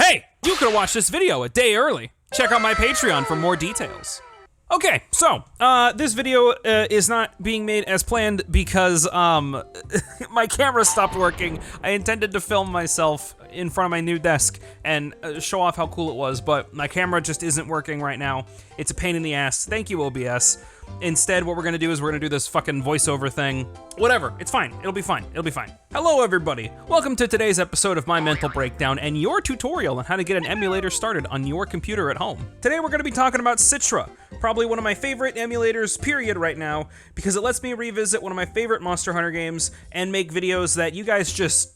Hey, you could have watched this video a day early. Check out my Patreon for more details. Okay, so, this video is not being made as planned because, my camera stopped working. I intended to film myself in front of my new desk and show off how cool it was, but my camera just isn't working right now. It's a pain in the ass. Thank you, OBS. Instead, what we're gonna do is we're gonna do this fucking voiceover thing. Whatever, it's fine, it'll be fine, it'll be fine. Hello everybody, welcome to today's episode of My Mental Breakdown and your tutorial on how to get an emulator started on your computer at home. Today we're gonna be talking about Citra, probably one of my favorite emulators, period, right now, because it lets me revisit one of my favorite Monster Hunter games and make videos that you guys just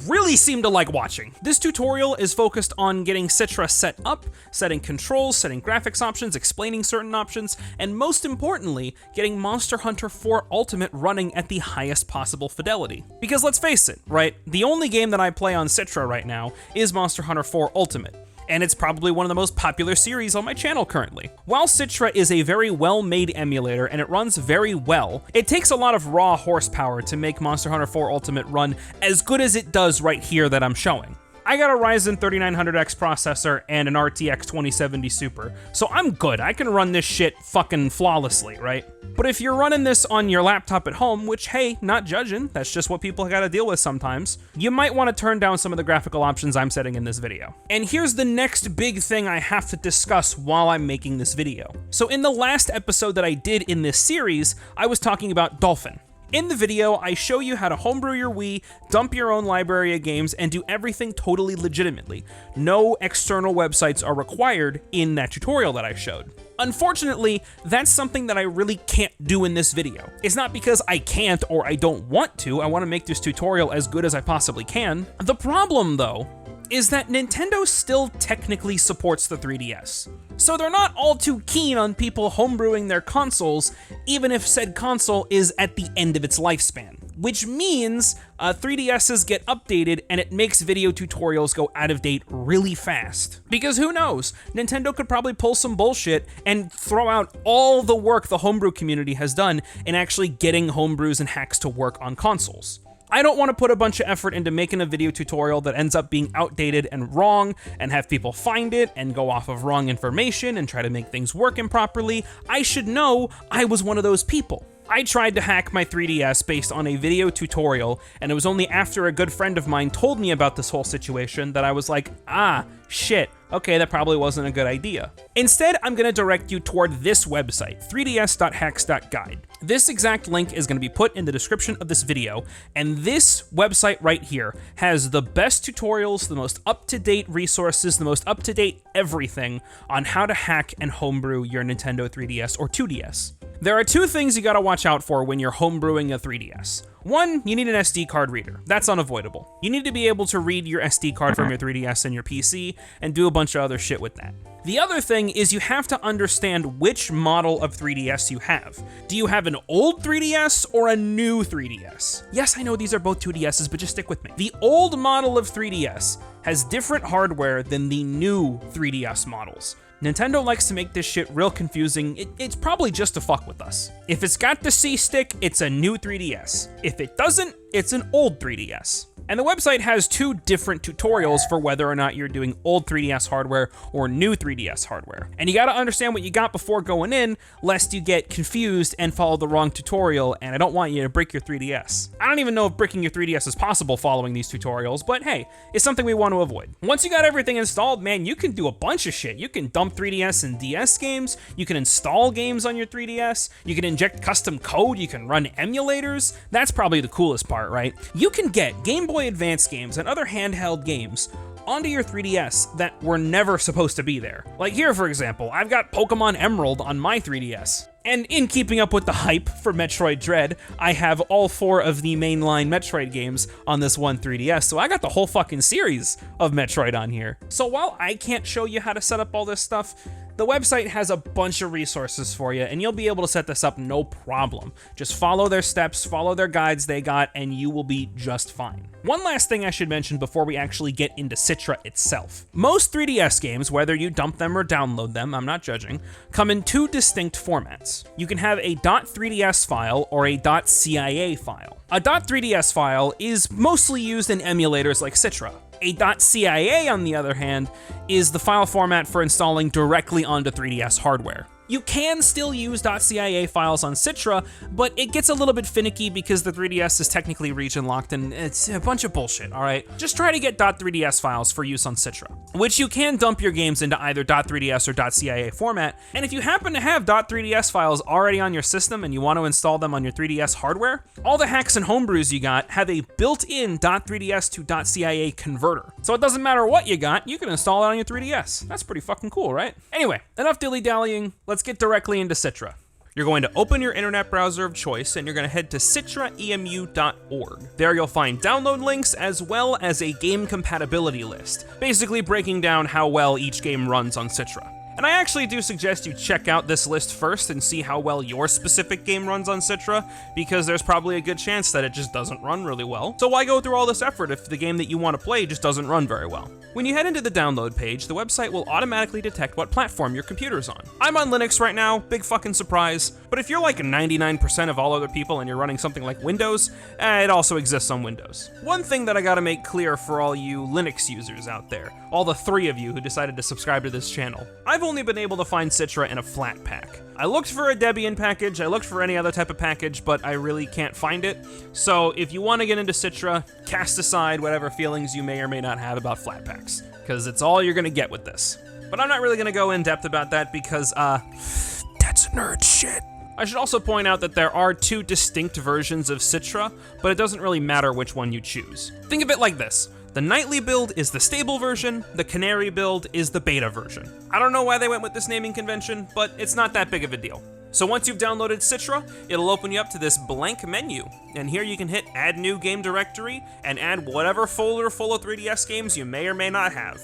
really seem to like watching. This tutorial is focused on getting Citra set up, setting controls, setting graphics options, explaining certain options, and most importantly, getting Monster Hunter 4 Ultimate running at the highest possible fidelity. Because let's face it, right? The only game that I play on Citra right now is Monster Hunter 4 Ultimate, and it's probably one of the most popular series on my channel currently. While Citra is a very well-made emulator and it runs very well, it takes a lot of raw horsepower to make Monster Hunter 4 Ultimate run as good as it does right here that I'm showing. I got a Ryzen 3900X processor and an RTX 2070 Super, so I'm good. I can run this shit fucking flawlessly, right? But if you're running this on your laptop at home, which, hey, not judging, that's just what people gotta deal with sometimes, you might wanna turn down some of the graphical options I'm setting in this video. And here's the next big thing I have to discuss while I'm making this video. So in the last episode that I did in this series, I was talking about Dolphin. In the video, I show you how to homebrew your Wii, dump your own library of games, and do everything totally legitimately. No external websites are required in that tutorial that I showed. Unfortunately, that's something that I really can't do in this video. It's not because I can't or I don't want to. I want to make this tutorial as good as I possibly can. The problem, though, is that Nintendo still technically supports the 3DS. So they're not all too keen on people homebrewing their consoles, even if said console is at the end of its lifespan. Which means 3DSs get updated and it makes video tutorials go out of date really fast. Because who knows, Nintendo could probably pull some bullshit and throw out all the work the homebrew community has done in actually getting homebrews and hacks to work on consoles. I don't want to put a bunch of effort into making a video tutorial that ends up being outdated and wrong and have people find it and go off of wrong information and try to make things work improperly. I should know I was one of those people. I tried to hack my 3DS based on a video tutorial, and it was only after a good friend of mine told me about this whole situation that I was like, ah, shit, okay, that probably wasn't a good idea. Instead, I'm gonna direct you toward this website, 3ds.hacks.guide. This exact link is gonna be put in the description of this video, and this website right here has the best tutorials, the most up-to-date resources, the most up-to-date everything on how to hack and homebrew your Nintendo 3DS or 2DS. There are two things you gotta watch out for when you're homebrewing a 3DS. One, you need an SD card reader. That's unavoidable. You need to be able to read your SD card from your 3DS and your PC and do a bunch of other shit with that. The other thing is you have to understand which model of 3DS you have. Do you have an old 3DS or a new 3DS? Yes, I know these are both 2DSs, but just stick with me. The old model of 3DS has different hardware than the new 3DS models. Nintendo likes to make this shit real confusing. It's probably just to fuck with us. If it's got the C stick, it's a new 3DS. If it doesn't, it's an old 3DS. And the website has two different tutorials for whether or not you're doing old 3DS hardware or new 3DS hardware. And you gotta understand what you got before going in, lest you get confused and follow the wrong tutorial, and I don't want you to break your 3DS. I don't even know if breaking your 3DS is possible following these tutorials, but hey, it's something we want to avoid. Once you got everything installed, man, you can do a bunch of shit. You can dump 3DS and DS games, you can install games on your 3DS, you can inject custom code, you can run emulators. That's probably the coolest part, right? You can get Game Boy Advance games and other handheld games onto your 3DS that were never supposed to be there. Like here, for example, I've got Pokemon Emerald on my 3DS. And in keeping up with the hype for Metroid Dread, I have all 4 of the mainline Metroid games on this one 3DS, so I got the whole fucking series of Metroid on here. So while I can't show you how to set up all this stuff, the website has a bunch of resources for you, and you'll be able to set this up no problem. Just follow their steps, follow their guides they got, and you will be just fine. One last thing I should mention before we actually get into Citra itself. Most 3DS games, whether you dump them or download them, I'm not judging, come in 2 distinct formats. You can have a .3ds file or a .cia file. A .3ds file is mostly used in emulators like Citra. A .cia, on the other hand, is the file format for installing directly onto 3DS hardware. You can still use .cia files on Citra, but it gets a little bit finicky because the 3DS is technically region locked and it's a bunch of bullshit, alright? Just try to get .3ds files for use on Citra, which you can dump your games into either .3ds or .cia format, and if you happen to have .3ds files already on your system and you want to install them on your 3DS hardware, all the hacks and homebrews you got have a built-in .3ds to .cia converter. So it doesn't matter what you got, you can install it on your 3DS. That's pretty fucking cool, right? Anyway, enough dilly-dallying, let's get directly into Citra. You're going to open your internet browser of choice and you're going to head to citraemu.org. There you'll find download links as well as a game compatibility list, basically breaking down how well each game runs on Citra. And I actually do suggest you check out this list first and see how well your specific game runs on Citra, because there's probably a good chance that it just doesn't run really well. So why go through all this effort if the game that you want to play just doesn't run very well? When you head into the download page, the website will automatically detect what platform your computer's on. I'm on Linux right now, big fucking surprise, but if you're like 99% of all other people and you're running something like Windows, it also exists on Windows. One thing that I gotta make clear for all you Linux users out there, all the 3 of you who decided to subscribe to this channel, I've only been able to find Citra in a flat pack. I looked for a Debian package, I looked for any other type of package, but I really can't find it. So if you want to get into Citra, cast aside whatever feelings you may or may not have about flat packs, because it's all you're gonna get with this. But I'm not really gonna go in depth about that because, that's nerd shit. I should also point out that there are 2 distinct versions of Citra, but it doesn't really matter which one you choose. Think of it like this. The nightly build is the stable version, the canary build is the beta version. I don't know why they went with this naming convention, but it's not that big of a deal. So once you've downloaded Citra, it'll open you up to this blank menu, and here you can hit Add New Game Directory and add whatever folder full of 3DS games you may or may not have.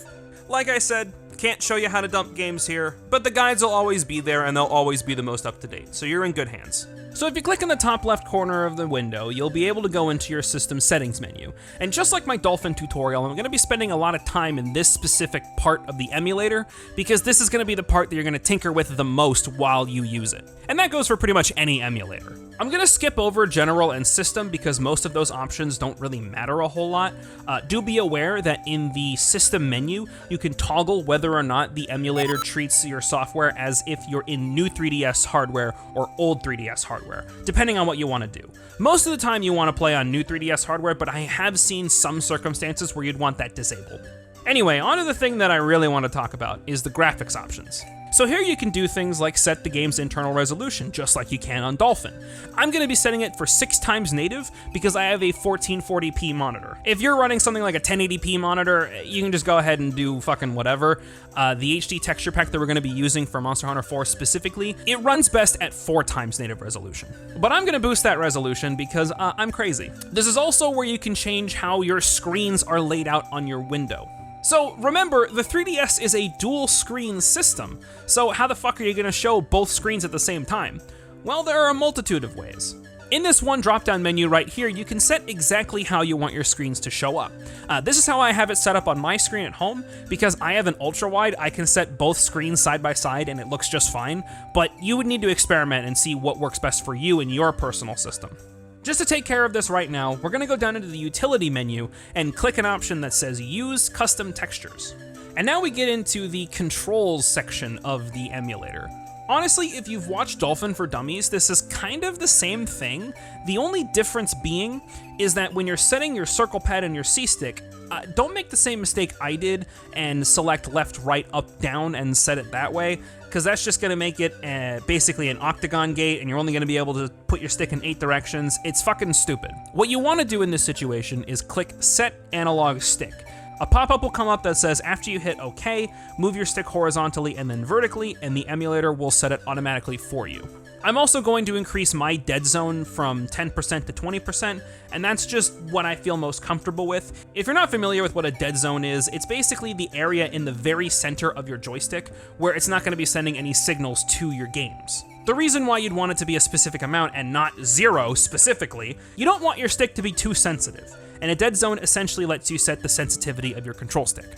Like I said, can't show you how to dump games here, but the guides will always be there and they'll always be the most up to date, so you're in good hands. So if you click in the top left corner of the window, you'll be able to go into your system settings menu. And just like my Dolphin tutorial, I'm gonna be spending a lot of time in this specific part of the emulator, because this is gonna be the part that you're gonna tinker with the most while you use it. And that goes for pretty much any emulator. I'm gonna skip over general and system because most of those options don't really matter a whole lot. Do be aware that in the system menu, you can toggle whether or not the emulator treats your software as if you're in new 3DS hardware or old 3DS hardware, depending on what you want to do. Most of the time you want to play on new 3DS hardware, but I have seen some circumstances where you'd want that disabled. Anyway, on to the thing that I really want to talk about is the graphics options. So here you can do things like set the game's internal resolution, just like you can on Dolphin. I'm going to be setting it for 6x native because I have a 1440p monitor. If you're running something like a 1080p monitor, you can just go ahead and do fucking whatever. The HD texture pack that we're going to be using for Monster Hunter 4 specifically, it runs best at 4x native resolution. But I'm going to boost that resolution because I'm crazy. This is also where you can change how your screens are laid out on your window. So remember, the 3DS is a dual screen system, so how the fuck are you gonna show both screens at the same time? Well, there are a multitude of ways. In this one drop-down menu right here, you can set exactly how you want your screens to show up. This is how I have it set up on my screen at home. Because I have an ultra-wide, I can set both screens side by side and it looks just fine, but you would need to experiment and see what works best for you in your personal system. Just to take care of this right now, we're gonna go down into the utility menu and click an option that says Use Custom Textures. And now we get into the controls section of the emulator. Honestly, if you've watched Dolphin for Dummies, this is kind of the same thing. The only difference being is that when you're setting your circle pad and your C-stick, don't make the same mistake I did and select left, right, up, down and set it that way, because that's just gonna make it basically an octagon gate and you're only gonna be able to put your stick in 8 directions. It's fucking stupid. What you wanna do in this situation is click Set Analog Stick. A pop-up will come up that says after you hit OK, move your stick horizontally and then vertically, and the emulator will set it automatically for you. I'm also going to increase my dead zone from 10% to 20%, and that's just what I feel most comfortable with. If you're not familiar with what a dead zone is, it's basically the area in the very center of your joystick where it's not going to be sending any signals to your games. The reason why you'd want it to be a specific amount and not 0 specifically, you don't want your stick to be too sensitive, and a dead zone essentially lets you set the sensitivity of your control stick.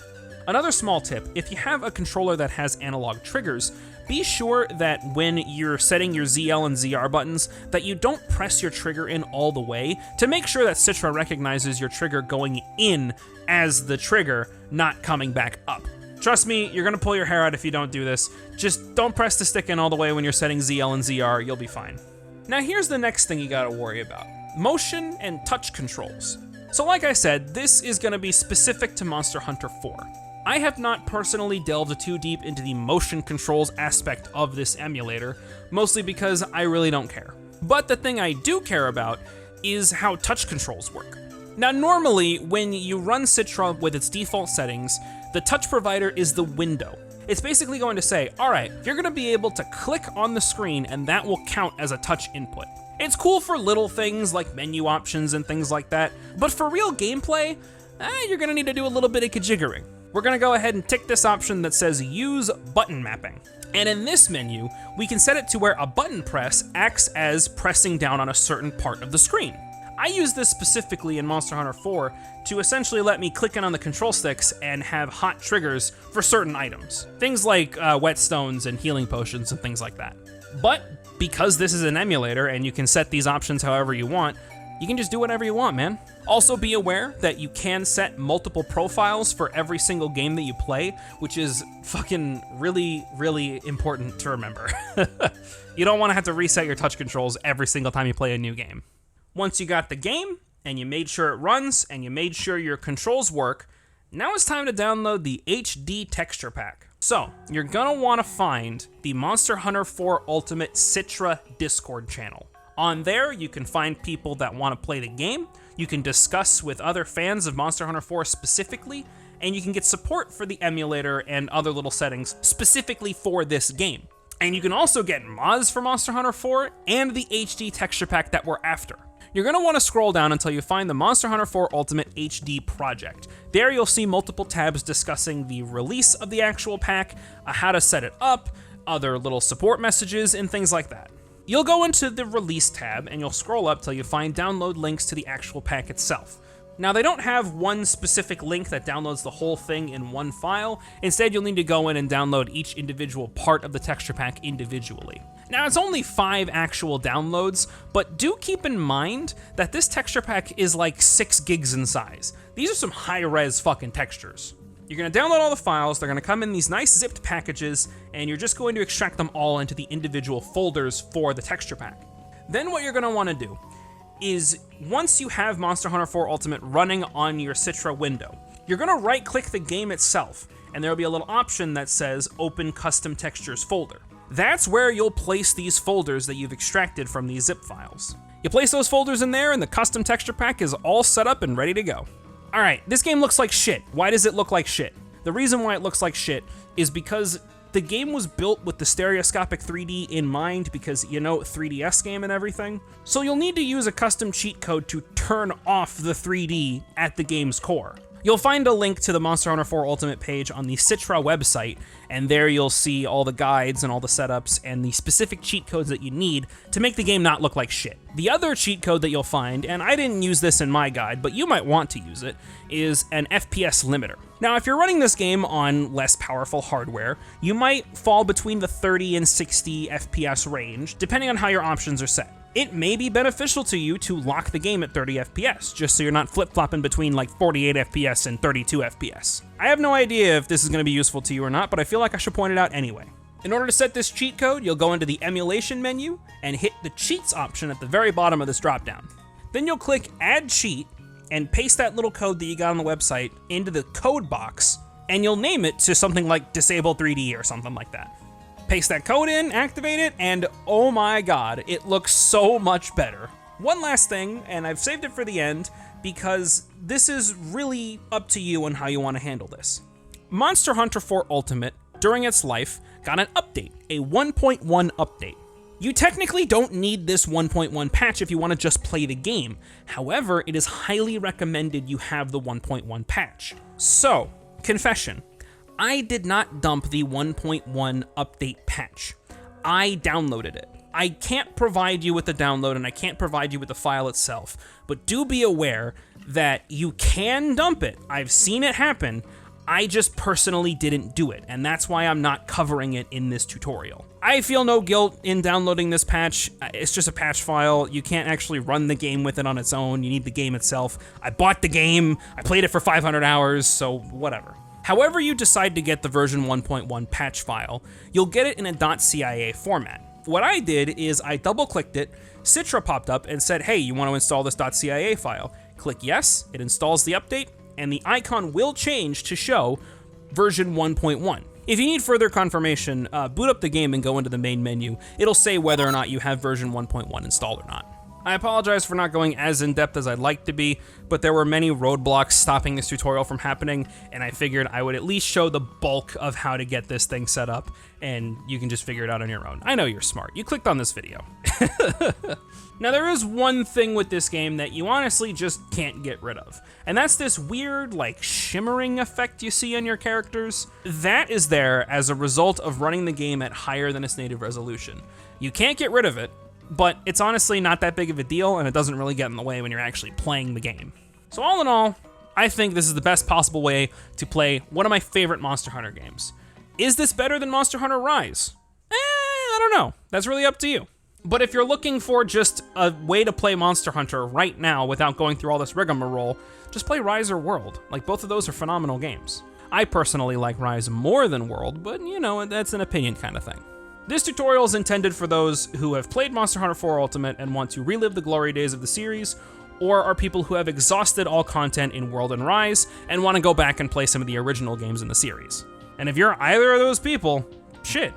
Another small tip, if you have a controller that has analog triggers, be sure that when you're setting your ZL and ZR buttons, that you don't press your trigger in all the way to make sure that Citra recognizes your trigger going in as the trigger, not coming back up. Trust me, you're gonna pull your hair out if you don't do this. Just don't press the stick in all the way when you're setting ZL and ZR, you'll be fine. Now here's the next thing you gotta worry about: motion and touch controls. So like I said, this is gonna be specific to Monster Hunter 4. I have not personally delved too deep into the motion controls aspect of this emulator, mostly because I really don't care. But the thing I do care about is how touch controls work. Now normally, when you run Citra with its default settings, the touch provider is the window. It's basically going to say, alright, you're gonna be able to click on the screen and that will count as a touch input. It's cool for little things like menu options and things like that, but for real gameplay, you're gonna need to do a little bit of kajiggering. We're gonna go ahead and tick this option that says use button mapping. And in this menu, we can set it to where a button press acts as pressing down on a certain part of the screen. I use this specifically in Monster Hunter 4 to essentially let me click in on the control sticks and have hot triggers for certain items. Things like whetstones and healing potions and things like that. But because this is an emulator and you can set these options however you want, you can just do whatever you want, man. Also be aware that you can set multiple profiles for every single game that you play, which is fucking really, really important to remember. You don't want to have to reset your touch controls every single time you play a new game. Once you got the game, and you made sure it runs, and you made sure your controls work, now it's time to download the HD texture pack. So, you're gonna wanna find the Monster Hunter 4 Ultimate Citra Discord channel. On there, you can find people that wanna play the game, you can discuss with other fans of Monster Hunter 4 specifically, and you can get support for the emulator and other little settings specifically for this game. And you can also get mods for Monster Hunter 4 and the HD texture pack that we're after. You're gonna wanna scroll down until you find the Monster Hunter 4 Ultimate HD project. There you'll see multiple tabs discussing the release of the actual pack, how to set it up, other little support messages, and things like that. You'll go into the release tab and you'll scroll up till you find download links to the actual pack itself. Now they don't have one specific link that downloads the whole thing in one file. Instead, you'll need to go in and download each individual part of the texture pack individually. Now it's only 5 actual downloads, but do keep in mind that this texture pack is like 6 gigs in size. These are some high-res fucking textures. You're gonna download all the files, they're gonna come in these nice zipped packages, and you're just going to extract them all into the individual folders for the texture pack. Then what you're gonna wanna do is, once you have Monster Hunter 4 Ultimate running on your Citra window, you're gonna right-click the game itself, and there'll be a little option that says Open Custom Textures Folder. That's where you'll place these folders that you've extracted from these zip files. You place those folders in there and the custom texture pack is all set up and ready to go. Alright, this game looks like shit. Why does it look like shit? The reason why it looks like shit is because the game was built with the stereoscopic 3D in mind because, you know, 3DS game and everything. So you'll need to use a custom cheat code to turn off the 3D at the game's core. You'll find a link to the Monster Hunter 4 Ultimate page on the Citra website, and there you'll see all the guides and all the setups and the specific cheat codes that you need to make the game not look like shit. The other cheat code that you'll find, and I didn't use this in my guide, but you might want to use it, is an FPS limiter. Now, if you're running this game on less powerful hardware, you might fall between the 30 and 60 FPS range, depending on how your options are set. It may be beneficial to you to lock the game at 30 FPS, just so you're not flip-flopping between like 48 FPS and 32 FPS. I have no idea if this is going to be useful to you or not, but I feel like I should point it out anyway. In order to set this cheat code, you'll go into the emulation menu and hit the cheats option at the very bottom of this dropdown. Then you'll click add cheat and paste that little code that you got on the website into the code box, and you'll name it to something like disable 3D or something like that. Paste that code in, activate it, and oh my god, it looks so much better. One last thing, and I've saved it for the end, because this is really up to you on how you want to handle this. Monster Hunter 4 Ultimate, during its life, got an update, a 1.1 update. You technically don't need this 1.1 patch if you want to just play the game. However, it is highly recommended you have the 1.1 patch. So, confession. I did not dump the 1.1 update patch. I downloaded it. I can't provide you with the download and I can't provide you with the file itself, but do be aware that you can dump it. I've seen it happen. I just personally didn't do it, and that's why I'm not covering it in this tutorial. I feel no guilt in downloading this patch. It's just a patch file. You can't actually run the game with it on its own. You need the game itself. I bought the game. I played it for 500 hours, so whatever. However you decide to get the version 1.1 patch file, you'll get it in a .cia format. What I did is I double-clicked it, Citra popped up and said, hey, you want to install this .cia file? Click yes, it installs the update, and the icon will change to show version 1.1. If you need further confirmation, boot up the game and go into the main menu. It'll say whether or not you have version 1.1 installed or not. I apologize for not going as in-depth as I'd like to be, but there were many roadblocks stopping this tutorial from happening, and I figured I would at least show the bulk of how to get this thing set up, and you can just figure it out on your own. I know you're smart. You clicked on this video. Now, there is one thing with this game that you honestly just can't get rid of, and that's this weird, like, shimmering effect you see on your characters. That is there as a result of running the game at higher than its native resolution. You can't get rid of it, but it's honestly not that big of a deal, and it doesn't really get in the way when you're actually playing the game. So all in all, I think this is the best possible way to play one of my favorite Monster Hunter games. Is this better than Monster Hunter Rise? I don't know. That's really up to you. But if you're looking for just a way to play Monster Hunter right now without going through all this rigmarole, just play Rise or World. Like, both of those are phenomenal games. I personally like Rise more than World, but you know, that's an opinion kind of thing. This tutorial is intended for those who have played Monster Hunter 4 Ultimate and want to relive the glory days of the series, or are people who have exhausted all content in World and Rise and want to go back and play some of the original games in the series. And if you're either of those people, shit.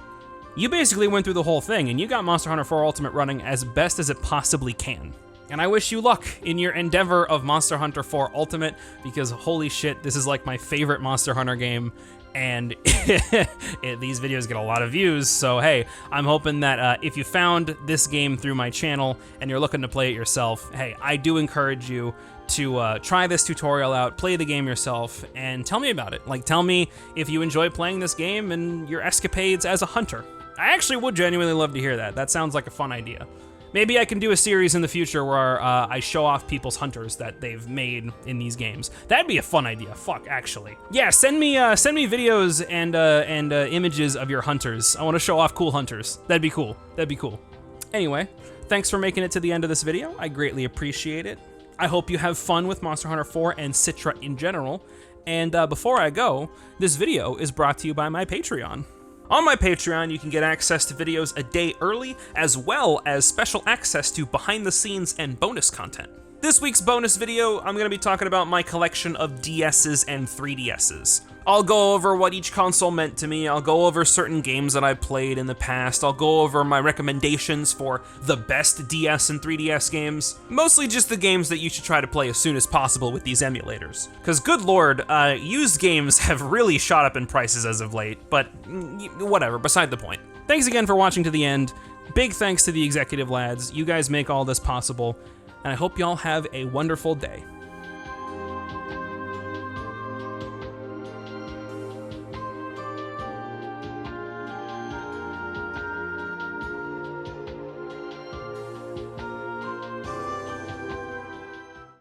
You basically went through the whole thing, and you got Monster Hunter 4 Ultimate running as best as it possibly can. And I wish you luck in your endeavor of Monster Hunter 4 Ultimate, because holy shit, this is like my favorite Monster Hunter game, and these videos get a lot of views, so hey, I'm hoping that if you found this game through my channel and you're looking to play it yourself, hey, I do encourage you to try this tutorial out, play the game yourself, and tell me about it. Like, tell me if you enjoy playing this game and your escapades as a hunter. I actually would genuinely love to hear that. That sounds like a fun idea. Maybe I can do a series in the future where I show off people's hunters that they've made in these games. That'd be a fun idea. Fuck, actually. Yeah, send me videos and images of your hunters. I want to show off cool hunters. That'd be cool. That'd be cool. Anyway, thanks for making it to the end of this video. I greatly appreciate it. I hope you have fun with Monster Hunter 4 and Citra in general. And before I go, this video is brought to you by my Patreon. On my Patreon, you can get access to videos a day early, as well as special access to behind-the-scenes and bonus content. This week's bonus video, I'm going to be talking about my collection of DSs and 3DSs. I'll go over what each console meant to me, I'll go over certain games that I've played in the past, I'll go over my recommendations for the best DS and 3DS games, mostly just the games that you should try to play as soon as possible with these emulators. Because good lord, used games have really shot up in prices as of late, but whatever, beside the point. Thanks again for watching to the end, big thanks to the executive lads, you guys make all this possible, and I hope y'all have a wonderful day.